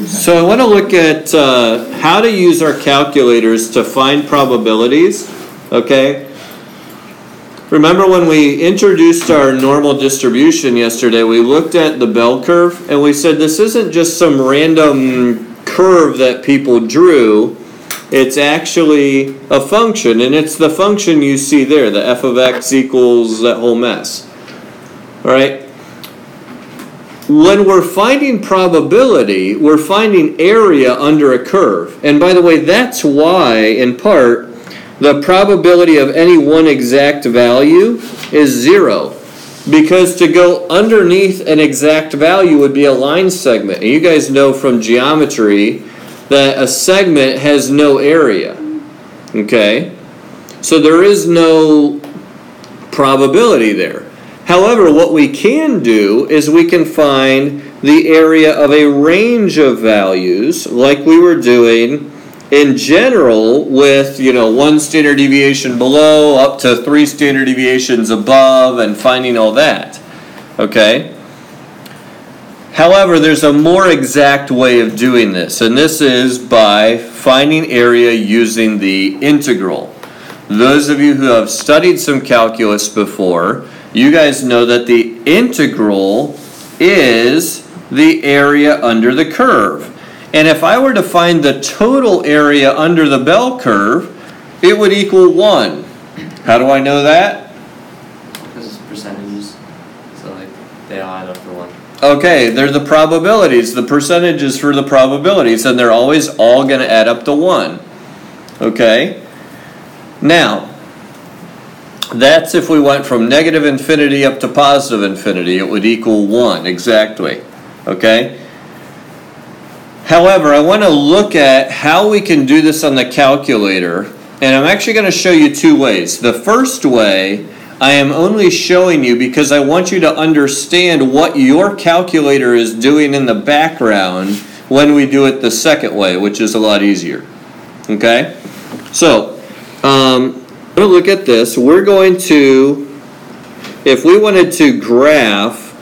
So I want to look at how to use our calculators to find probabilities, okay? Remember when we introduced our normal distribution yesterday, we looked at the bell curve and we said this isn't just some random curve that people drew, it's actually a function, and it's the function you see there, the f of x equals that whole mess, all right? When we're finding probability, we're finding area under a curve. And by the way, that's why, in part, the probability of any one exact value is 0. Because to go underneath an exact value would be a line segment. And you guys know from geometry that a segment has no area. Okay? So there is no probability there. However, what we can do is we can find the area of a range of values like we were doing in general with, 1 standard deviation below up to 3 standard deviations above and finding all that. Okay? However, there's a more exact way of doing this, and this is by finding area using the integral. Those of you who have studied some calculus before, you guys know that the integral is the area under the curve. And if I were to find the total area under the bell curve, it would equal 1. How do I know that? Because it's percentages. So they all add up to 1. Okay, they're the probabilities, the percentages for the probabilities, and they're always all going to add up to 1. Okay? Now, that's if we went from negative infinity up to positive infinity. It would equal 1, exactly. Okay? However, I want to look at how we can do this on the calculator, and I'm actually going to show you 2 ways. The first way, I am only showing you because I want you to understand what your calculator is doing in the background when we do it the second way, which is a lot easier. Okay? So, to look at this, we're going to, if we wanted to graph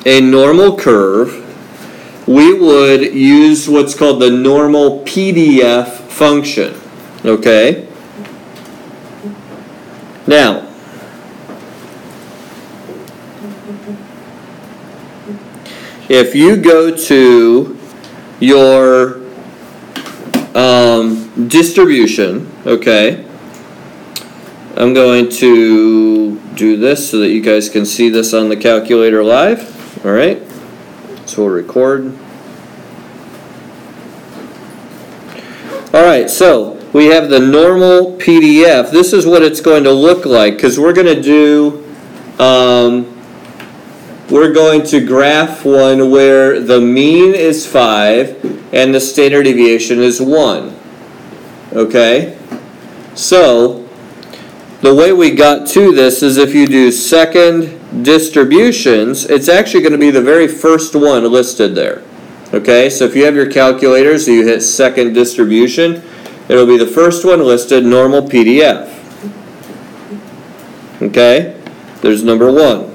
a normal curve, we would use what's called the normal PDF function. Okay? Now, if you go to your distribution, okay, I'm going to do this so that you guys can see this on the calculator live. All right? So we'll record. All right, so we have the normal PDF. This is what it's going to look like because we're going to do, we're going to graph one where the mean is 5 and the standard deviation is 1. Okay? So, the way we got to this is if you do second distributions, it's actually going to be the very first one listed there. Okay, so if you have your calculator, so you hit second distribution, it'll be the first one listed, normal PDF. Okay, there's number 1.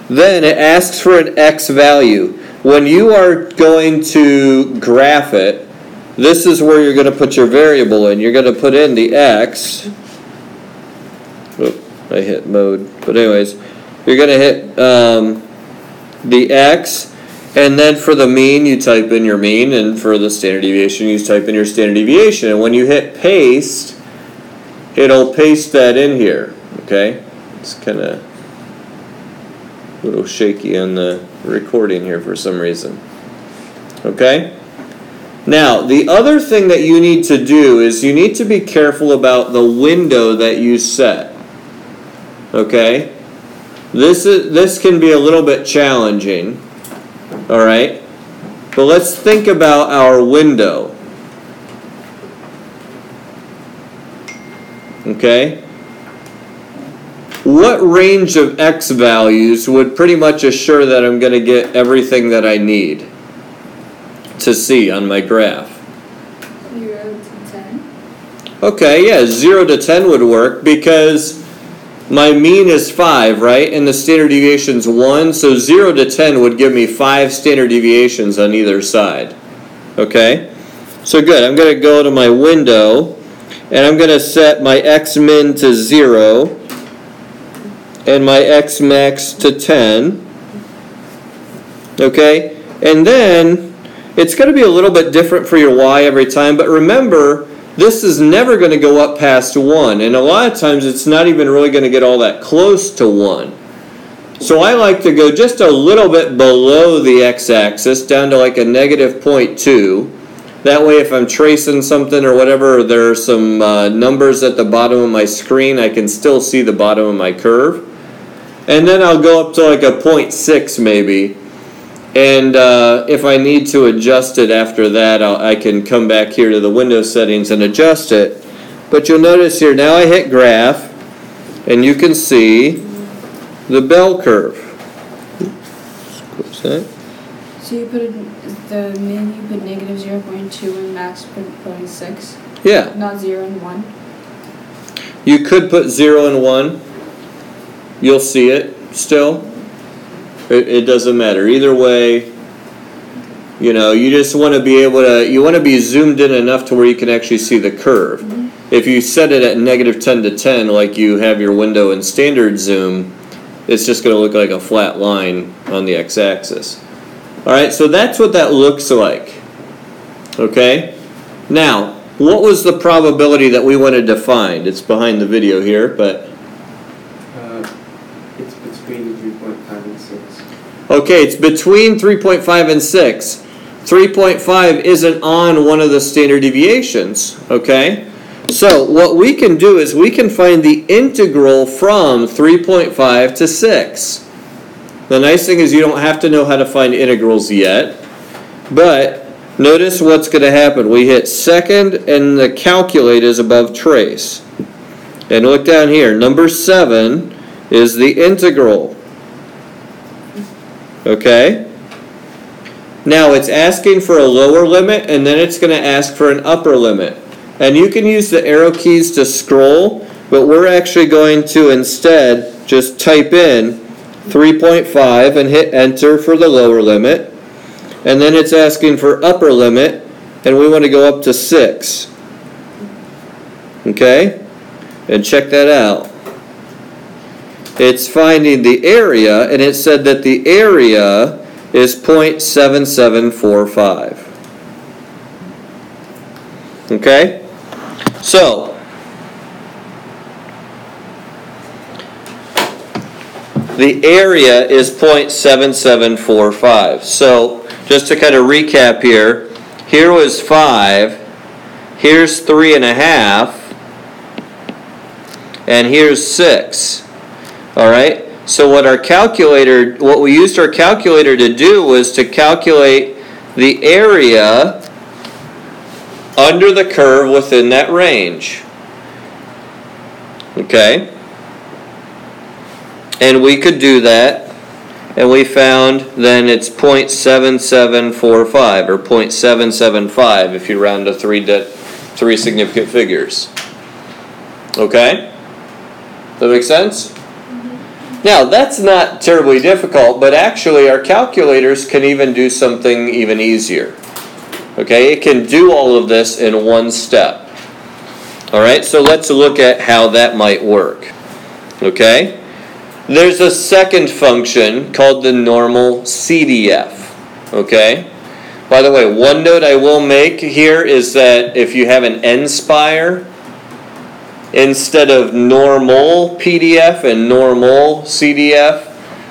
Then it asks for an x value. When you are going to graph it, this is where you're going to put your variable in. You're going to put in the x. I hit mode. But anyways, you're going to hit the x. And then for the mean, you type in your mean. And for the standard deviation, you type in your standard deviation. And when you hit paste, it'll paste that in here. Okay? It's kind of a little shaky on the recording here for some reason. Okay? Now, the other thing that you need to do is you need to be careful about the window that you set. Okay? This can be a little bit challenging. All right? But let's think about our window. Okay? What range of x values would pretty much assure that I'm going to get everything that I need to see on my graph? 0 to 10. Okay, yeah, 0 to 10 would work because my mean is 5, right? And the standard deviation is 1. So 0 to 10 would give me 5 standard deviations on either side. Okay? So good. I'm going to go to my window, and I'm going to set my x min to 0 and my x max to 10. Okay? And then it's going to be a little bit different for your y every time, but remember, this is never going to go up past 1, and a lot of times it's not even really going to get all that close to 1. So I like to go just a little bit below the x-axis, down to like a negative 0.2. That way if I'm tracing something or whatever, there are some numbers at the bottom of my screen, I can still see the bottom of my curve. And then I'll go up to like a 0.6 maybe. And if I need to adjust it after that, I can come back here to the window settings and adjust it. But you'll notice here, now I hit graph, and you can see the bell curve. Close that. So you put the min, you put negative 0.2 and max put 0.6? Yeah. Not 0 and 1? You could put 0 and 1. You'll see it still. It doesn't matter. Either way, you know, you just want to be able to, you want to be zoomed in enough to where you can actually see the curve. Mm-hmm. If you set it at negative 10 to 10, like you have your window in standard zoom, it's just going to look like a flat line on the x-axis. All right, so that's what that looks like. Okay? Now, what was the probability that we wanted to find? It's behind the video here, but... it's between 3.5 and 6. Okay, it's between 3.5 and 6. 3.5 isn't on one of the standard deviations, okay? So what we can do is we can find the integral from 3.5 to 6. The nice thing is you don't have to know how to find integrals yet, but notice what's going to happen. We hit second and the calculate is above trace. And look down here, number 7 is the integral. Okay? Now it's asking for a lower limit and then it's going to ask for an upper limit. And you can use the arrow keys to scroll, but we're actually going to instead just type in 3.5 and hit enter for the lower limit. And then it's asking for upper limit and we want to go up to 6. Okay? And check that out. It's finding the area, and it said that the area is 0.7745. Okay? So, the area is 0.7745. So, just to kind of recap here was 5, here's 3.5, and here's 6. Alright, so what we used our calculator to do was to calculate the area under the curve within that range. Okay? And we could do that, and we found then it's 0.7745 or 0.775 if you round to three significant figures. Okay? Does that make sense? Now, that's not terribly difficult, but actually our calculators can even do something even easier. Okay, it can do all of this in one step. All right, so let's look at how that might work. Okay, there's a second function called the normal CDF. Okay, by the way, one note I will make here is that if you have an n-spire, instead of normal PDF and normal CDF,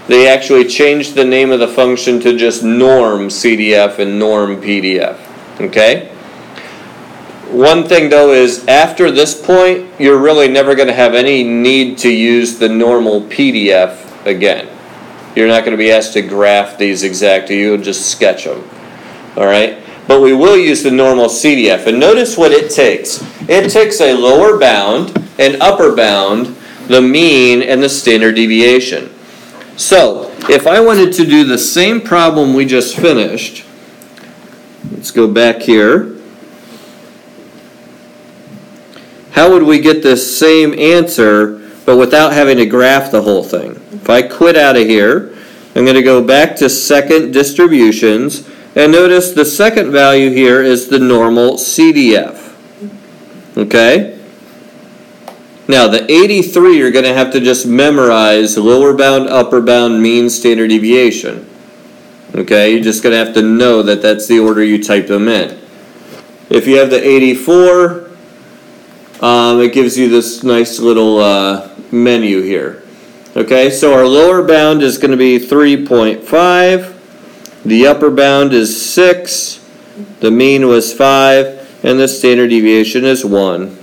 they actually changed the name of the function to just norm CDF and norm PDF. Okay? One thing though is after this point, you're really never going to have any need to use the normal PDF again. You're not going to be asked to graph these exactly, you'll just sketch them. Alright? But we will use the normal CDF. And notice what it takes. It takes a lower bound, an upper bound, the mean, and the standard deviation. So, if I wanted to do the same problem we just finished, let's go back here. How would we get this same answer but without having to graph the whole thing. If I quit out of here, I'm going to go back to second distributions, and notice the second value here is the normal CDF. Okay? Now, the 83, you're going to have to just memorize lower bound, upper bound, mean, standard deviation. Okay? You're just going to have to know that that's the order you type them in. If you have the 84, it gives you this nice little menu here. Okay? So our lower bound is going to be 3.5. The upper bound is 6. The mean was 5. And the standard deviation is 1.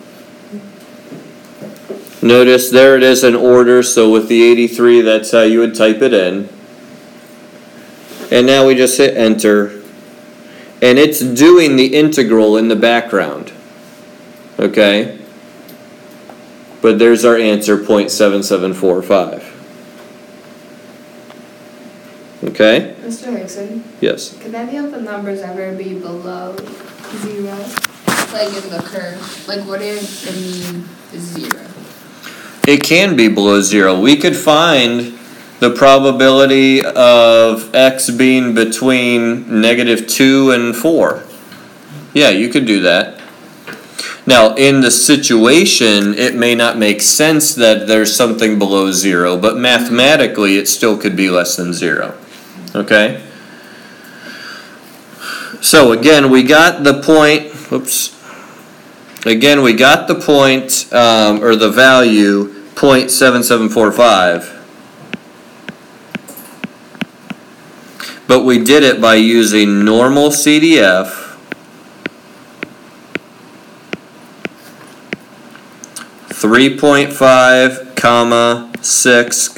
Notice there it is in order, so with the 83, that's how you would type it in. And now we just hit enter. And it's doing the integral in the background. Okay? But there's our answer, 0.7745. Okay? Mr. Hickson, Yes. could any of the numbers ever be below 0? Like in the curve? Like what if the mean is 0? It can be below 0. We could find the probability of x being between -2 and 4. Yeah, you could do that. Now, in the situation, it may not make sense that there's something below 0, but mathematically, it still could be less than 0. Okay? So, again, we got the point, Again, we got the point, or the value, 0.7745. But we did it by using normal CDF, 3.5, 6,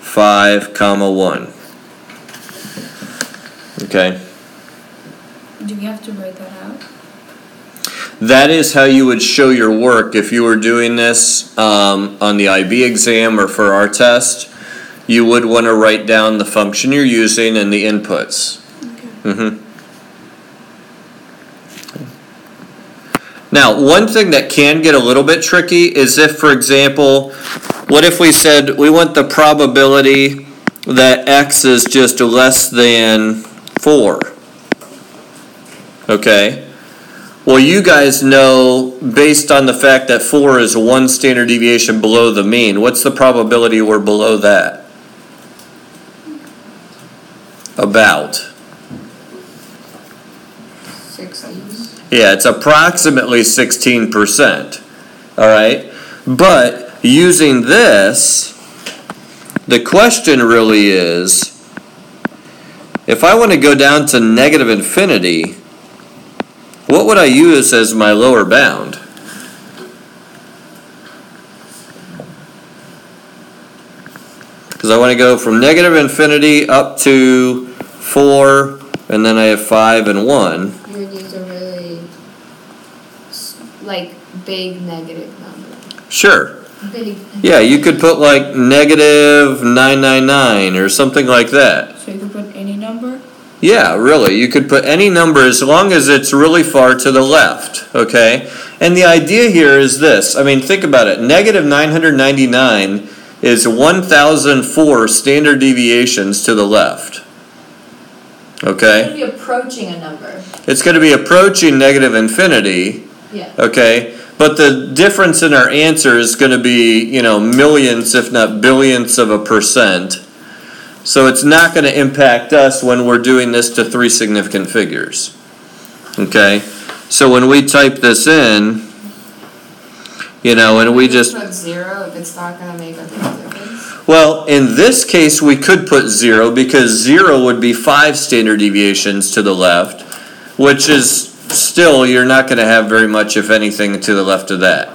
5, 1. Okay. Do we have to write that out? That is how you would show your work if you were doing this on the IB exam or for our test. You would want to write down the function you're using and the inputs. Okay. Now, one thing that can get a little bit tricky is if, for example, what if we said we want the probability that x is just less than 4? Okay. Well, you guys know, based on the fact that 4 is 1 standard deviation below the mean, what's the probability we're below that? About. 16. Yeah, it's approximately 16%. All right? But using this, the question really is, if I want to go down to negative infinity, what would I use as my lower bound? Because I want to go from negative infinity up to 4, and then I have 5 and 1. You would use a really, like, big negative number. Sure. Big. Yeah, you could put like -999 or something like that. So you could put any number? Yeah, really. You could put any number as long as it's really far to the left, okay? And the idea here is this. I mean, think about it. -999 is 1,004 standard deviations to the left. Okay? It's going to be approaching a number. It's going to be approaching negative infinity, Yeah. okay? But the difference in our answer is going to be, millions, if not billionths of a percent. So it's not going to impact us when we're doing this to 3 significant figures. Okay? So when we type this in, and we just... Put 0 if it's not going to make a big difference. Well, in this case, we could put 0 because 0 would be 5 standard deviations to the left, which is still, you're not going to have very much, if anything, to the left of that.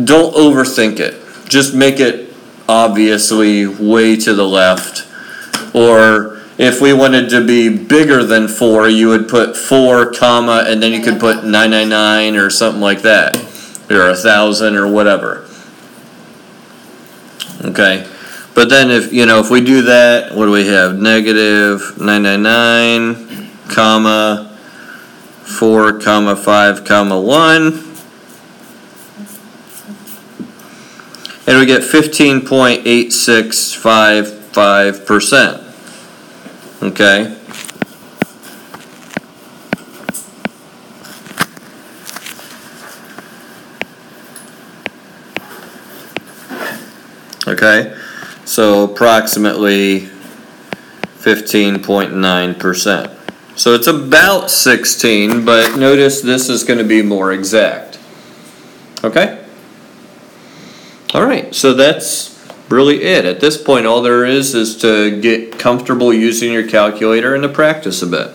Don't overthink it. Just make it obviously way to the left. Or if we wanted to be bigger than 4, you would put 4, and then you could put 999 or something like that. Or 1,000 or whatever. Okay. But then if we do that, what do we have? -999, 4, 5, 1. and we get 15.8655%. Okay? Okay? So approximately 15.9%. So it's about 16, but notice this is going to be more exact. Okay? Alright, so that's really it. At this point, all there is to get comfortable using your calculator and to practice a bit.